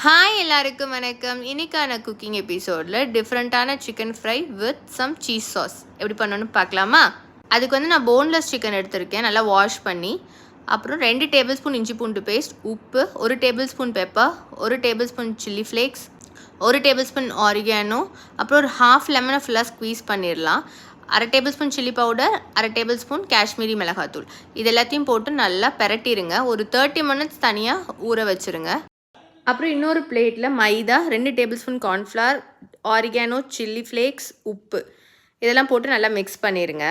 Hi எல்லாருக்கும் வணக்கம். இன்னைக்கான குக்கிங் எபிசோடில் டிஃப்ரெண்ட்டான chicken fry with some cheese sauce எப்படி பண்ணணும்னு பார்க்கலாமா? அதுக்கு வந்து நான் போன்லெஸ் சிக்கன் எடுத்திருக்கேன், நல்லா வாஷ் பண்ணி. அப்புறம் 2 டேபிள் ஸ்பூன் இஞ்சி பூண்டு பேஸ்ட், உப்பு, 1 table spoon pepper, 1 table spoon chilli flakes, 1 table spoon oregano, அப்புறம் ஒரு ஹாஃப் லெமனை ஃபுல்லாக ஸ்க்வீஸ் பண்ணிடலாம். 1/2 table spoon chilli powder, 1/2 table spoon Kashmiri மிளகாத்தூள். இது எல்லாத்தையும் போட்டு நல்லா பெரட்டிடுங்க. ஒரு 30 மினிட்ஸ் தனியாக ஊற வச்சுருங்க. அப்புறம் இன்னொரு பிளேட்டில் மைதா, 2 table spoon cornflour, oregano, chilli flakes, உப்பு இதெல்லாம் போட்டு நல்லா மிக்ஸ் பண்ணிடுங்க.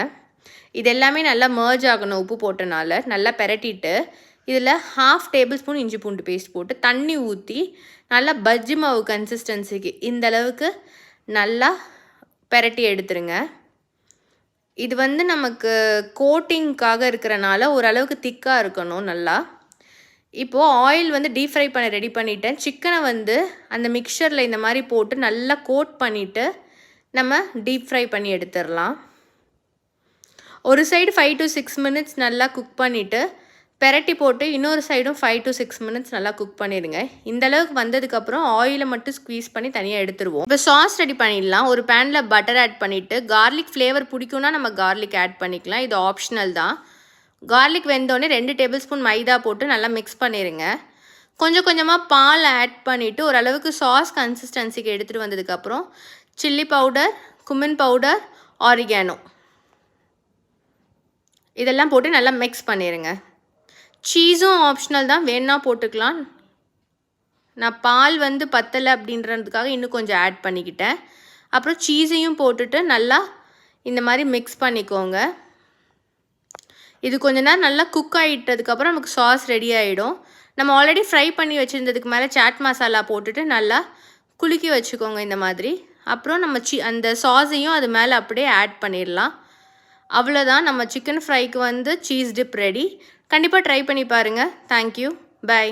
இது எல்லாமே நல்லா மர்ஜ் ஆகணும் உப்பு போட்டனால. நல்லா பெரட்டிட்டு இதில் ஹாஃப் டேபிள் ஸ்பூன் இஞ்சி பூண்டு பேஸ்ட் போட்டு தண்ணி ஊற்றி நல்லா பஜ்ஜி மாவு கன்சிஸ்டன்சிக்கு இந்த அளவுக்கு நல்லா பெரட்டி எடுத்துருங்க. இது வந்து நமக்கு கோட்டிங்காக இருக்கிறனால ஓரளவுக்கு திக்காக இருக்கணும் நல்லா. இப்போது ஆயில் வந்து டீப் ஃப்ரை பண்ண ரெடி பண்ணிவிட்டேன். சிக்கனை வந்து அந்த மிக்சரில் இந்த மாதிரி போட்டு நல்லா கோட் பண்ணிவிட்டு நம்ம டீப் ஃப்ரை பண்ணி எடுத்துடலாம். ஒரு சைடு 5 to 6 மினிட்ஸ் நல்லா குக் பண்ணிவிட்டு பெரட்டி போட்டு இன்னொரு சைடும் 5 to 6 மினிட்ஸ் நல்லா குக் பண்ணிடுங்க. இந்தளவுக்கு வந்ததுக்கப்புறம் ஆயிலை மட்டும் ஸ்க்வீஸ் பண்ணி தனியாக எடுத்துருவோம். இப்போ சாஸ் ரெடி பண்ணிடலாம். ஒரு பேனில் பட்டர் ஆட் பண்ணிவிட்டு கார்லிக் ஃப்ளேவர் பிடிக்கும்னா நம்ம கார்லிக் ஆட் பண்ணிக்கலாம், இது ஆப்ஷனல் தான். கார்லிக் வெந்தோடனே 2 டேபிள் ஸ்பூன் மைதா போட்டு நல்லா மிக்ஸ் பண்ணிடுங்க. கொஞ்சம் கொஞ்சமாக பால் ஆட் பண்ணிவிட்டு ஓரளவுக்கு சாஸ் கன்சிஸ்டன்சிக்கு எடுத்துகிட்டு வந்ததுக்கப்புறம் chilli powder, cumin powder, oregano இதெல்லாம் போட்டு நல்லா மிக்ஸ் பண்ணிடுங்க. சீஸும் ஆப்ஷனல் தான், வேணா போட்டுக்கலாம். நான் பால் வந்து பத்தலை அப்படின்றதுக்காக இன்னும் கொஞ்சம் ஆட் பண்ணிக்கிட்டேன். அப்புறம் சீஸையும் போட்டுட்டு நல்லா இந்த மாதிரி மிக்ஸ் பண்ணிக்கோங்க. இது கொஞ்ச நேரம் நல்லா குக் ஆகிட்டதுக்கப்புறம் நமக்கு சாஸ் ரெடி ஆகிடும். நம்ம ஆல்ரெடி ஃப்ரை பண்ணி வச்சுருந்ததுக்கு மேலே சாட் மசாலா போட்டுட்டு நல்லா குலுக்கி வச்சுக்கோங்க இந்த மாதிரி. அப்புறம் நம்ம அந்த சாஸையும் அது மேலே அப்படியே ஆட் பண்ணிடலாம். அவ்வளோதான், நம்ம சிக்கன் ஃப்ரைக்கு வந்து சீஸ் டிப் ரெடி. கண்டிப்பாக ட்ரை பண்ணி பாருங்கள். Thank you, by.